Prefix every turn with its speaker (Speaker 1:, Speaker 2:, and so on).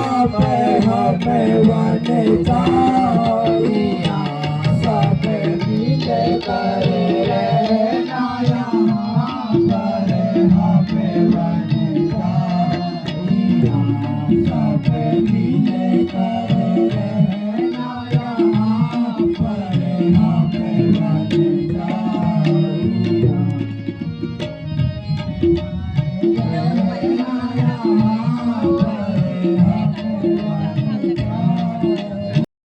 Speaker 1: हमें वन जाइया सब मिले करे रहना यहाँ पर हमें वन जाइया सब मिले करे रहना यहाँ पर हमें वन जाइया